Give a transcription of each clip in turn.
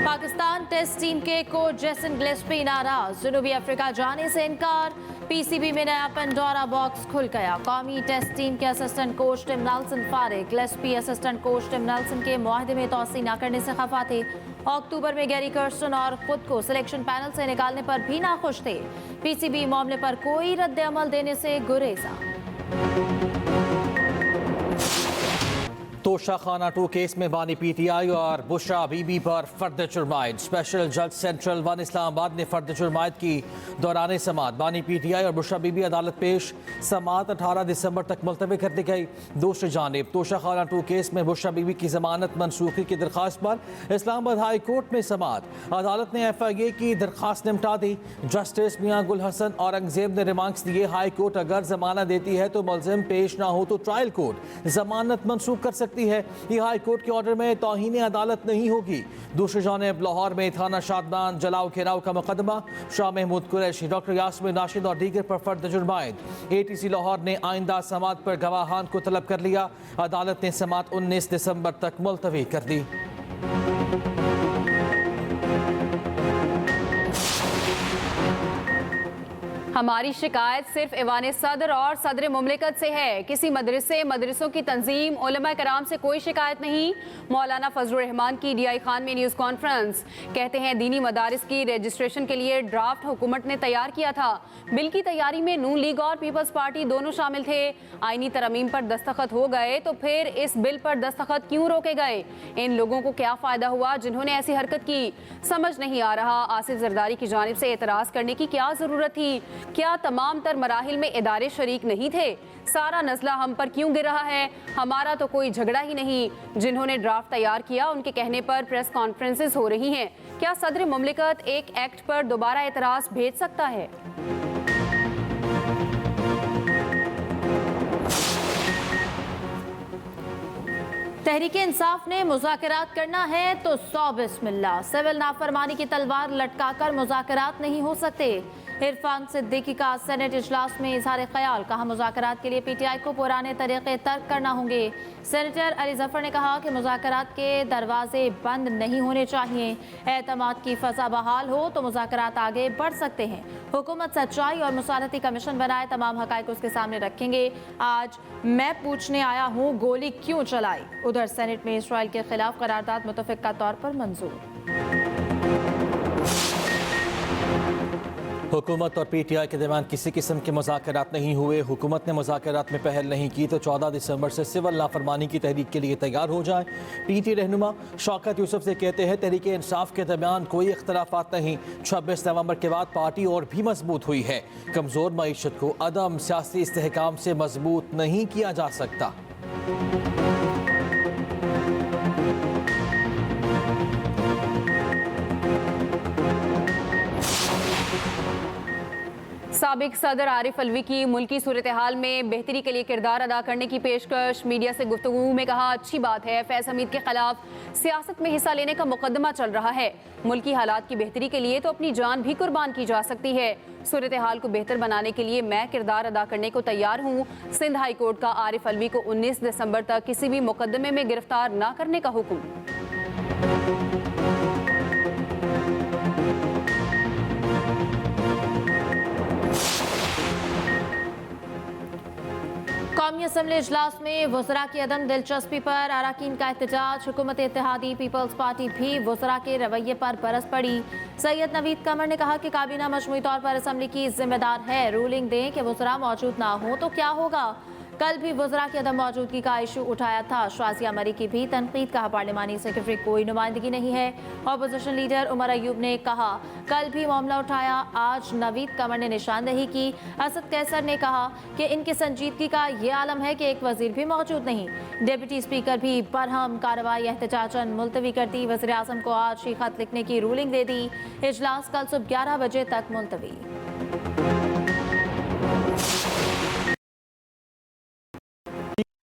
Pakistan test team के coach Jason Gillespie नाराज, जनूबी अफ्रीका जाने से इनकार। पीसीबी में नया पेंडोरा बॉक्स खुल गया। कौमी टेस्ट टीम के असिस्टेंट कोच टिम नेल्सन फारिग। Gillespie assistant coach Tim Nelson के मुआहदे में तोसी न करने से खफा थे। अक्टूबर में गैरी कर्स्टन और खुद को सिलेक्शन पैनल से निकालने पर भी नाखुश थे। पीसीबी मामले पर कोई रद्द अमल देने से गुरेजा। तोशा खाना 2 केस में बानी पीटीआई और बुशरा बीबी पर फर्द जुर्मायद। स्पेशल जज सेंट्रल 1 इस्लामाबाद ने फर्द जुर्मायद की दौरान समात। बानी पीटीआई और बुशरा बीबी अदालत पेश। समात 18 दिसंबर तक मुलतवी कर दी गई। दूसरी जानिब तोशा खाना 2 केस में बुशरा बीबी की जमानत मनसूखी की दरख्वास्त पर इस्लामाबाद हाई कोर्ट में समात। अदालत ने FIA की दरख्वास्त निपटा दी। जस्टिस मियां गुल हसन औरंगजेब ने रिमार्क्स दिए, हाई कोर्ट अगर जमानत देती है तो मुलजिम पेश ना हो तो ट्रायल कोर्ट जमानत मनसूख कर सकती है। ये हाई कोर्ट के ऑर्डर में तौहीन अदालत नहीं होगी। दूसरी जानिब लाहौर में थाना शादबान जलाओ घेराव का मुकदमा। शाह महमूद कुरैशी, डॉक्टर यास्मीन राशिद और दीगर पर फर्द जुर्मायद। ATC लाहौर ने आइंदा समात पर गवाहान को तलब कर लिया। अदालत ने समात 19 दिसंबर तक मुलतवी कर दी। हमारी शिकायत सिर्फ ऐवान सदर और सदर मुमलिकत से है। किसी मदरसों की तंजीम उलमा कराम से कोई शिकायत नहीं। मौलाना फजलुर रहमान की DI खान में न्यूज़ कॉन्फ्रेंस। कहते हैं दीनी मदारिस की रजिस्ट्रेशन के लिए ड्राफ्ट हुकूमत ने तैयार किया था। बिल की तैयारी में नून लीग और पीपल्स पार्टी दोनों शामिल थे। आईनी तरमीम पर दस्तखत हो गए तो फिर इस बिल पर दस्तखत क्यों रोके गए? इन लोगों को क्या फ़ायदा हुआ जिन्होंने ऐसी हरकत की? समझ नहीं आ रहा। आसिफ जरदारी की जानिब से एतराज़ करने की क्या ज़रूरत थी? क्या तमाम तर मराहिल में इदारे शरीक नहीं थे? सारा नज़ला हम पर क्यों गिर रहा है? हमारा तो कोई झगड़ा ही नहीं। जिन्होंने ड्राफ्ट तैयार किया उनके कहने पर प्रेस कॉन्फ्रेंसेस हो रही हैं। क्या सदर मुमलिकत एक एक्ट पर दोबारा एतराज़ भेज सकता है? तहरीके इंसाफ ने मुज़ाकरात करना है तो 100 बिस्मिल्लाह। सिविल नाफरमानी की तलवार लटकाकर मुज़ाकरात नहीं हो सकते। इरफान सिद्दीकी का सेनेट इजलास में इजहार ख्याल। कहा मुज़ाकरात के लिए PTI को पुराने तरीके तर्क करना होंगे। सेनेटर अली जफर ने कहा कि मुज़ाकरात के दरवाजे बंद नहीं होने चाहिए। एतमाद की फ़ज़ा बहाल हो तो मुज़ाकरात आगे बढ़ सकते हैं। हुकूमत सच्चाई और मुसालती कमीशन बनाए, तमाम हक़ाइक़ उसके सामने रखेंगे। आज मैं पूछने आया हूँ गोली क्यों चलाई। उधर सेनेट में इसराइल के खिलाफ करारदाद मुतफ़िक़ा तौर पर मंजूर। हुकूमत और PTI के दरमियान किसी किस्म के मुज़ाकरात नहीं हुए। हुकूमत ने मुज़ाकरात में पहल नहीं की तो 14 दिसंबर से सिविल नाफरमानी की तहरीक के लिए तैयार हो जाए। PT रहनुमा शौकत यूसुफ से कहते हैं तहरीके इंसाफ के दरमियान कोई इख्तलाफात नहीं। 26 नवंबर के बाद पार्टी और भी मजबूत हुई है। कमज़ोर मईशत को अदम सियासी इस्तेहकाम से मजबूत नहीं किया जा सकता। साबिक सदर आरिफ अलवी की मुल्की सूरत हाल में बेहतरी के लिए किरदार अदा करने की पेशकश। मीडिया से गुफ्तगू में कहा अच्छी बात है, फैज़ हमीद के खिलाफ सियासत में हिस्सा लेने का मुकदमा चल रहा है। मुल्की हालात की बेहतरी के लिए तो अपनी जान भी कुर्बान की जा सकती है। सूरत हाल को बेहतर बनाने के लिए मैं किरदार अदा करने को तैयार हूँ। सिंध हाई कोर्ट का आरिफ अलवी को 19 दिसंबर तक किसी भी मुकदमे में गिरफ्तार न करने का हुक्म। कौमी असम्बली इजलास में वज़रा की अदम दिलचस्पी पर अरकान का एहतजाज। हुकूमत इत्तेहादी पीपल्स पार्टी भी वज़रा के रवैये पर बरस पड़ी। सैयद नवीद कमर ने कहा कि काबीना मजमूई तौर पर असम्बली की जिम्मेदार है। रूलिंग दें कि वज़रा मौजूद ना हो तो क्या होगा। कल भी वज़रा की अदम मौजूदगी का इशू उठाया था। शाजिया मरी की भी तनकीद। कहा पार्लिमानी सेक्रेटरी कोई नुमाइंदगी नहीं है। अपोजिशन लीडर उमर अयूब ने कहा कल भी मामला उठाया, आज नवीद कमर ने निशानदेही की। असद कैसर ने कहा कि इनकी संजीदगी का ये आलम है कि एक वजीर भी मौजूद नहीं। डिप्टी स्पीकर भी बरहम कार्रवाई एहतजाजन मुलतवी कर दी। वज़ीर आज़म को आज ही खत लिखने की रूलिंग दे दी। इजलास कल सुबह 11 बजे तक मुलतवी।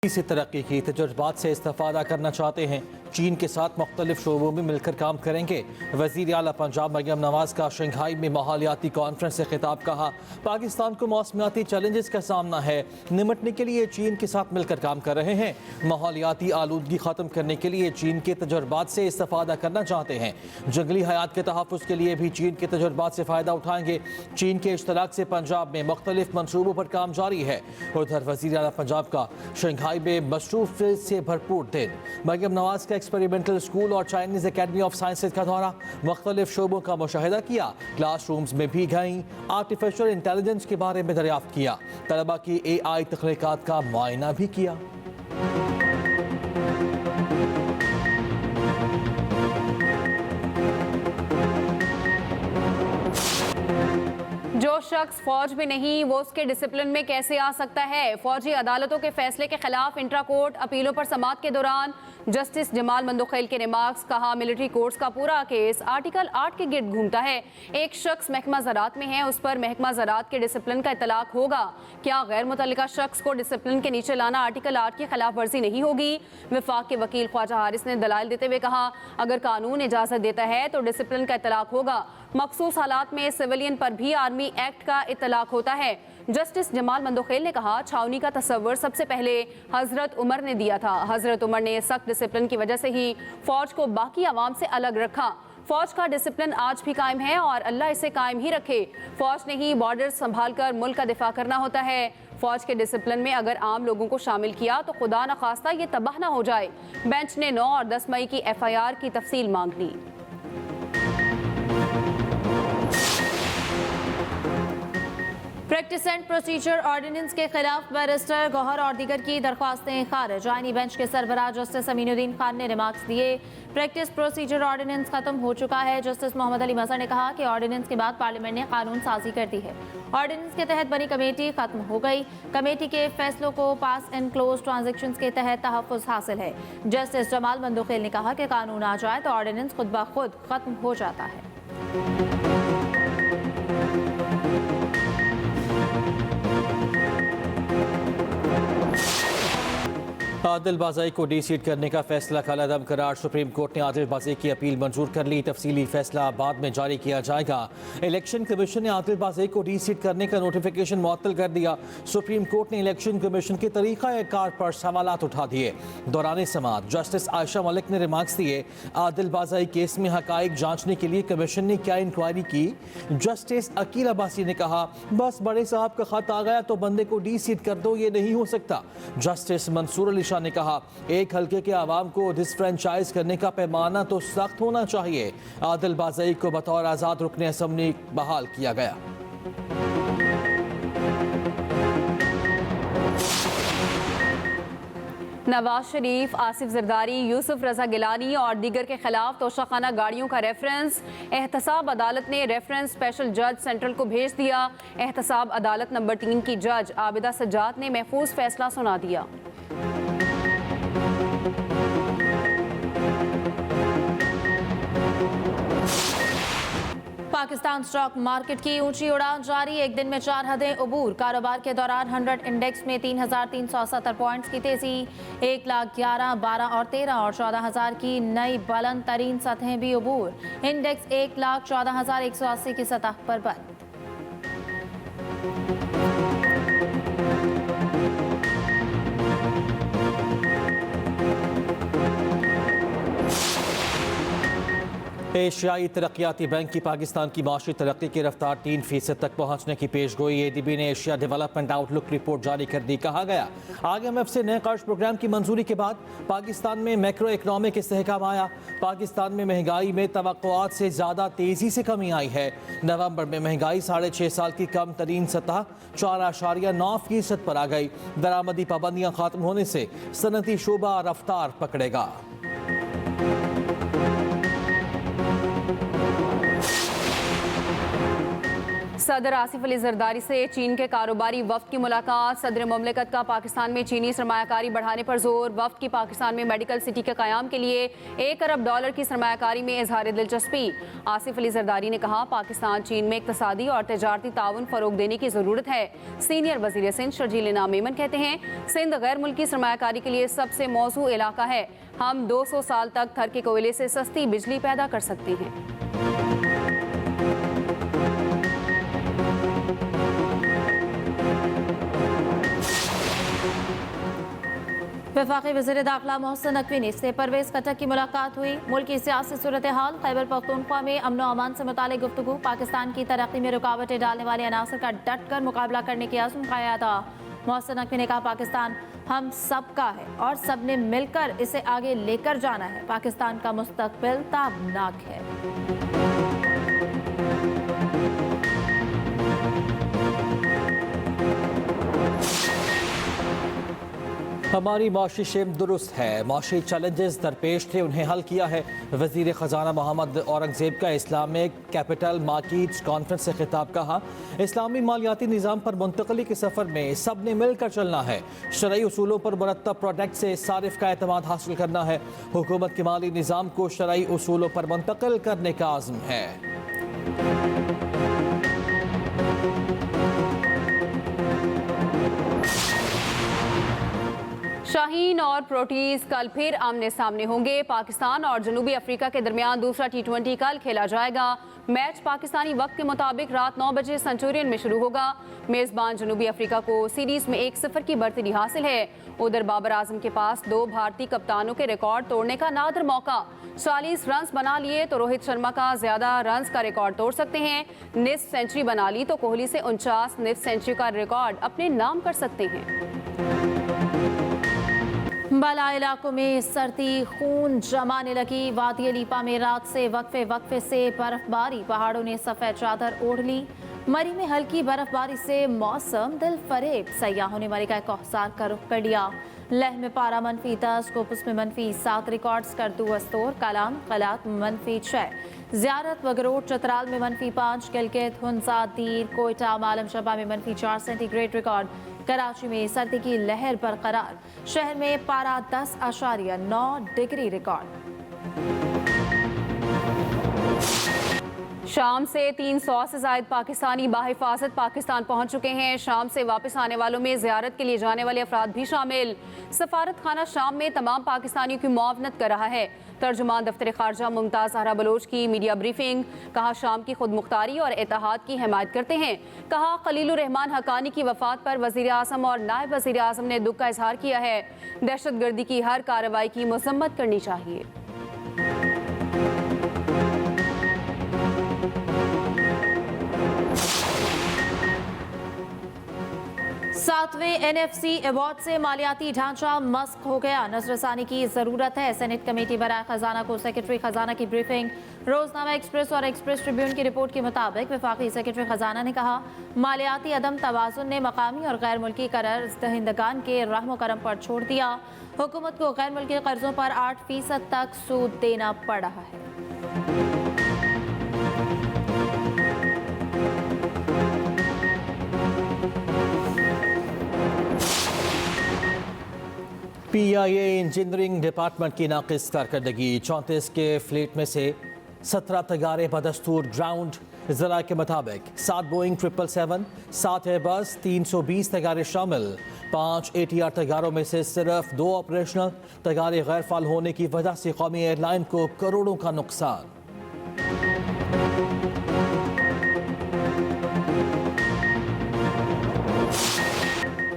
से तरक्की की तजुर्बात से इस्तेफादा करना चाहते हैं। चीन के साथ मुख्तलिफ शोबों में मिलकर काम करेंगे। वज़ीर आला पंजाब मरियम नवाज का शंघाई में माहौलियाती कॉन्फ्रेंस से खिताब। कहा, पाकिस्तान को मौसमियाती चैलेंजेस का सामना है, निमटने के लिए चीन के साथ मिलकर काम कर रहे हैं। माहौलियाती आलूदगी ख़त्म करने के लिए चीन के तजुर्बात से इस्तेफादा करना चाहते हैं। जंगली हयात के तहफ़्फ़ुज़ के लिए भी चीन के तजुर्बात से फ़ायदा उठाएंगे। चीन के इश्तराक से पंजाब में मुख्तलिफ मनसूबों पर काम जारी है। उधर वज़ीर आला पंजाब का शंघाई में मसरूफ़ियत से भरपूर दिन। मरियम नवाज का एक्सपेरिमेंटल स्कूल और चाइनीज़ अकेडमी ऑफ साइंसेज का दौरा, मुख्तलिफ शोबों का मुशाहिदा किया। क्लासरूम्स में भी गईं, आर्टिफिशियल इंटेलिजेंस के बारे में दरियाफ्त किया। तलबा की AI तख्लीकात का मुआयना भी किया। जो शख्स फौज में नहीं वो उसके डिसिप्लिन में कैसे आ सकता है? फौजी अदालतों के फैसले के खिलाफ इंट्रा कोर्ट अपीलों पर समाअत के दौरान जस्टिस जमाल मंदोखेल के रिमार्क्स। कहा, मिलिट्री कोर्ट्स का पूरा केस आर्टिकल 8 के गिर्द घूमता है। एक शख्स महकमा ज़राअत में है, उस पर महकमा ज़राअत के डिसिप्लिन का इतलाक होगा। क्या गैर मुतल्लिका शख्स को डिसिप्लिन के नीचे लाना आर्टिकल 8 की खिलाफ वर्जी नहीं होगी? वफाक के वकील ख्वाजा हारिस ने दलाइल देते हुए कहा, अगर कानून इजाज़त देता है तो डिसिप्लिन का इतलाक होगा। मखसूस हालात में सिविलियन पर भी आर्मी एक्ट का इतलाक होता है। जस्टिस जमाल मंदोखेल ने कहा, छावनी का तस्वर सबसे पहले हजरत उमर ने दिया था। हजरत उमर ने सख्त डिसिप्लिन की वजह से ही फौज को बाकी आवाम से अलग रखा। फौज का डिसिप्लिन आज भी कायम है और अल्लाह इसे कायम ही रखे। फौज ने ही बॉर्डर संभाल कर मुल्क का दिफा करना होता है। फौज के डिसिप्लिन में अगर आम लोगों को शामिल किया तो खुदा न खास्ता ये तबाह ना हो जाए। बेंच ने 9 और 10 मई की FIR की तफसील मांग ली। प्रैक्टिस एंड प्रोसीजर ऑर्डिनेंस के खिलाफ बैरिस्टर गौहर और दीगर की दरख्वास्तें खारिज। आईनी बेंच के सरबराह जस्टिस अमीनुद्दीन खान ने रिमार्क्स दिए। प्रैक्टिस प्रोसीजर ऑर्डिनेंस खत्म हो चुका है। जस्टिस मोहम्मद अली मजहर ने कहा कि ऑर्डिनेंस के बाद पार्लियामेंट ने कानून साजी कर दी है। ऑर्डिनेंस के तहत बनी कमेटी खत्म हो गई। कमेटी के फैसलों को पास एंड क्लोज ट्रांजेक्शन के तहत तहफ़्फ़ुज़ हासिल है। जस्टिस जमाल मंदोखेल ने कहा कि कानून आ जाए तो ऑर्डिनेंस खुद ब खुद खत्म हो जाता है। आदिल बाज़ाई को डी-सीट करने का फैसला कलअदम करार। सुप्रीम कोर्ट ने आदिल बाज़ाई की अपील मंजूर कर ली। तफसीली फैसला बाद में जारी किया जाएगा। इलेक्शन कमीशन ने आदिल बाज़ाई को डी-सीट करने का नोटिफिकेशन मुअत्तल कर दिया। सुप्रीम कोर्ट ने इलेक्शन कमीशन के तरीक़ा-ए-कार पर सवालात उठा दिए। दौरान समाअत जस्टिस आयशा मलिक ने रिमार्क्स दिए, आदिल बाज़ाई केस में हक़ाइक़ जांचने के लिए कमीशन ने क्या इंक्वायरी की? जस्टिस अकील अब्बासी ने कहा, बस बड़े साहब का खत आ गया तो बंदे को डी-सीट कर दो, ये नहीं हो सकता। जस्टिस मंसूर अली ने कहा, एक हल्के के आवाम को डिसफ्रेंचाइज करने का पैमाना तो सख्त होना चाहिए। आदिल बाज़ाई को बतौर आज़ाद रुकने असम्बली बहाल किया गया। नवाज शरीफ, आसिफ जरदारी, यूसुफ रजा गिलानी और दीगर के खिलाफ तोशाखाना गाड़ियों का रेफरेंस। एहतसाब अदालत ने रेफरेंस स्पेशल जज सेंट्रल को भेज दिया। एहतसाब अदालत नंबर 3 की जज आबिदा सज्जाद ने महफूज फैसला सुना दिया। पाकिस्तान स्टॉक मार्केट की ऊंची उड़ान जारी। एक दिन में 4 हदें उबूर। कारोबार के दौरान 100 इंडेक्स में 3,370 पॉइंट्स की तेजी। 1,11,, 12 और 13 और 14,000 की नई बुलंद तरीन सतहें भी उबूर। इंडेक्स 1,14,180 की सतह पर बंद। एशियाई तरक्याती बैंक की पाकिस्तान की माशी तरक्की की रफ्तार 3% तक पहुंचने की पेशगोई। ADB ने एशिया डेवलपमेंट आउटलुक रिपोर्ट जारी कर दी। कहा गया, IMF से नए कर्ज प्रोग्राम की मंजूरी के बाद पाकिस्तान में मैक्रो इकनॉमिक इस्तेहकाम आया। पाकिस्तान में महंगाई में तवक्कुआत से ज़्यादा तेज़ी से कमी आई है। नवंबर में महंगाई 6.5 साल की कम तरीन सतह 4.9% पर आ गई। दरामदी पाबंदियाँ खत्म होने से सनती शोबा रफ्तार पकड़ेगा। सदर आसिफ अली जरदारी से चीन के कारोबारी वफ्द की मुलाकात। सदर मुमलिकत का पाकिस्तान में चीनी सरमायाकारी बढ़ाने पर जोर। वफ्द की पाकिस्तान में मेडिकल सिटी के क़याम के लिए $1 अरब की सरमायाकारी में इजहार दिलचस्पी। आसिफ अली जरदारी ने कहा, पाकिस्तान चीन में इक़्तिसादी और तजारती ताउन फ़रोग देने की ज़रूरत है। सीनियर वज़ीर सिंध शर्जील इनाम मेमन कहते हैं, सिंध गैर मुल्की सरमायाकारी के लिए सबसे मौजू इलाका है। हम 200 साल तक थर के कोयले से सस्ती बिजली पैदा कर सकते हैं। वफाकी वज़ीर दाखिला मोहसिन नकवी से परवेज़ खट्टक की मुलाकात हुई। मुल्क की सियासी सूरत हाल, खैबर पख्तूनख्वा में अमन व अमान से मुतालिक गुफ्तगू। पाकिस्तान की तरक्की में रुकावटें डालने वाले अनासर का डट कर मुकाबला करने की अज़्म खाया था। मोहसिन नकवी ने कहा, पाकिस्तान हम सब का है और सब ने मिलकर इसे आगे लेकर जाना है। पाकिस्तान का मुस्तकबिल ताबनाक है। हमारी माशी शेम दुरुस्त है, माशी चैलेंजेस दरपेश थे, उन्हें हल किया है। वज़ीर ख़जाना मोहम्मद औरंगज़ेब का इस्लामिक कैपिटल मार्केट्स कॉन्फ्रेंस से खिताब। कहा, इस्लामी मालियाती निज़ाम पर मुंतकली के सफ़र में सब ने मिलकर चलना है। शरई उसूलों पर मुरतब प्रोडक्ट से सारिफ का एतमाद हासिल करना है। हुकूमत के माली निज़ाम को शरई उसूलों पर मुंतकिल करने का आज़म है। शाहीन और प्रोटीज कल फिर आमने सामने होंगे। पाकिस्तान और जनूबी अफ्रीका के दरमियान दूसरा T20 कल खेला जाएगा। मैच पाकिस्तानी वक्त के मुताबिक रात 9 बजे सेंचुरियन में शुरू होगा। मेज़बान जनूबी अफ्रीका को सीरीज में 1-0 की बढ़तरी हासिल है। उधर बाबर आजम के पास 2 भारतीय कप्तानों के रिकॉर्ड तोड़ने का नादर मौका। 40 रन बना लिए तो रोहित शर्मा का ज्यादा रन का रिकॉर्ड तोड़ सकते हैं। निस्फ सेंचुरी बना ली तो कोहली से 49 निस्फ सेंचुरी का रिकॉर्ड अपने नाम कर सकते हैं। बाला इलाकों में सर्दी खून जमाने लगी। वादी लीपा में रात से वक्फे से बर्फबारी, पहाड़ों ने सफेद चादर ओढ़ ली। मरी में हल्की बर्फबारी से मौसम दिल फरेब, सयाहों ने मरी का कोहसार का रुख कर लिया। लह में पारा -10, कोपस में -7 रिकॉर्ड्स कर दुअस्तोर, कलाम कलात -6, ज़ियारत वगरोट चतराल में -5, गिलगित हुंसा दीर कोयटा मालम शबा में -4 सेंटीग्रेड रिकॉर्ड। कराची में सर्दी की लहर बरकरार, शहर में पारा 10.9 डिग्री रिकॉर्ड। शाम से 300 से ज्यादा पाकिस्तानी बाहिफाजत पाकिस्तान पहुंच चुके हैं। शाम से वापस आने वालों में ज़ियारत के लिए जाने वाले अफराद भी शामिल। सफारत खाना शाम में तमाम पाकिस्तानियों की मुआवनत कर रहा है। तर्जुमान दफ्तर खारजा मुमताज़ ज़हरा बलोच की मीडिया ब्रीफिंग। कहा, शाम की खुद मुख्तारी और इत्तेहाद की हिमायत करते हैं। कहा, खलीलुर रहमान हक्कानी की वफात पर वज़ीर आज़म और नायब वज़ीर आज़म ने दुख का इजहार किया है। दहशतगर्दी की हर कार्रवाई की मजम्मत करनी चाहिए। सातवें NFC अवार्ड से मालियाती ढांचा मस्क हो गया, नजरसानी की जरूरत है। सेनेट कमेटी बराए खजाना को सेक्रेटरी खजाना की ब्रीफिंग। रोजनामा एक्सप्रेस और एक्सप्रेस ट्रिब्यून की रिपोर्ट के मुताबिक वफाकी सेक्रेटरी खजाना ने कहा, मालियाती अदम तवाजुन ने मकामी और गैर मुल्की कर्ज दहिंदगान के रहमो करम पर छोड़ दिया। हुकूमत को गैर मुल्की कर्जों पर 8% तक सूद देना पड़ रहा है। PIA इंजीनियरिंग डिपार्टमेंट की नाकिस कारकर्दगी। 34 के फ्लीट में से 17 तैयारे बदस्तूर ग्राउंड। ज़रा के मुताबिक 7 बोइंग 777, 7 एयरबस, 320 तैयारे शामिल। 5 ATR तैयारों में से सिर्फ 2 ऑपरेशनल। तैयारे गैर फाल होने की वजह से कौमी एयरलाइन को करोड़ों का नुकसान।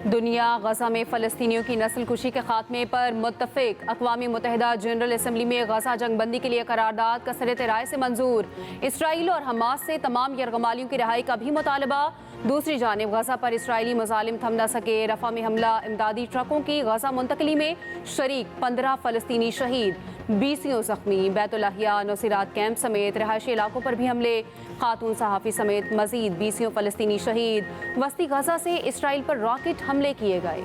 दुनिया गजा में फ़लस्तीनियों की नस्लकुशी के खात्मे पर मुत्तफ़िक। अक़वाम मुत्तहिदा जनरल असम्बली में गजा जंगबंदी के लिए करारदाद कसरत राय से मंजूर। इसराइल और हमास से तमाम यरगमालियों की रिहाई का भी मुतालबा। दूसरी जानिब गजा पर इसराइली मुजालिम थम न सके। रफा में हमला, इमदादी ट्रकों की गजा मुंतकली में शरीक 15 फ़लस्तीनी शहीद, 20 जख्मी। बैतुल्लाहिया नुसीरात कैंप समेत रहायशी इलाकों पर भी हमले। खातून सहाफ़ी समेत मजीद 20 फ़लस्तीनी शहीद। वस्ती गजा से इसराइल पर रॉकेट हमले किए गए।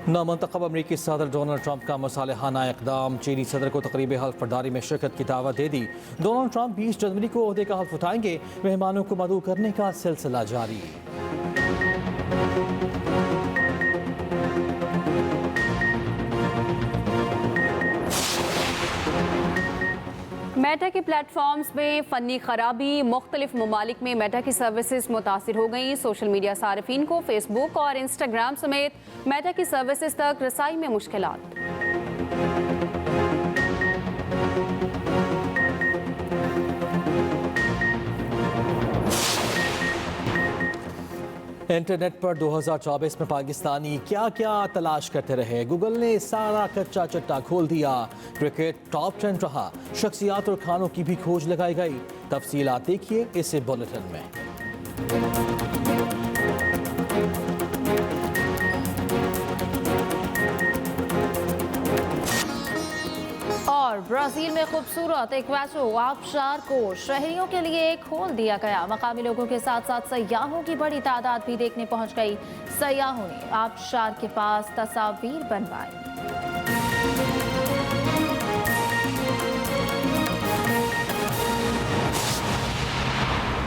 नामंतखब अमरीकी सदर डोनाल्ड ट्रंप का मसालेहाना इकदाम, चीनी सदर को तकरीब हल्फ बर्दारी में शिरकत की दावत दे दी। डोनाल्ड ट्रंप 20 जनवरी को ओहदे का हल्फ उठाएंगे। मेहमानों को मदऊ करने का सिलसिला जारी। मेटा के प्लेटफॉर्म्स में फ़नी खराबी, मुख्तलिफ ममालिक में मेटा की सर्विसेज मुतासिर हो गई। सोशल मीडिया सार्फिन को फेसबुक और इंस्टाग्राम समेत मेटा की सर्विसेज तक रसाई में मुश्किलात। इंटरनेट पर 2024 में पाकिस्तानी क्या क्या तलाश करते रहे। गूगल ने सारा कच्चा चट्टा खोल दिया। क्रिकेट टॉप 10 रहा। शख्सियात और खानों की भी खोज लगाई गई। तफसीलात देखिए इस बुलेटिन में। और ब्राजील में खूबसूरत एक्वाटो आबशार को शहरियों के लिए खोल दिया गया। मकामी लोगों के साथ साथ सयाहों की बड़ी तादाद भी देखने पहुंच गई। सयाहों ने आबशार के पास तस्वीर बनवाई।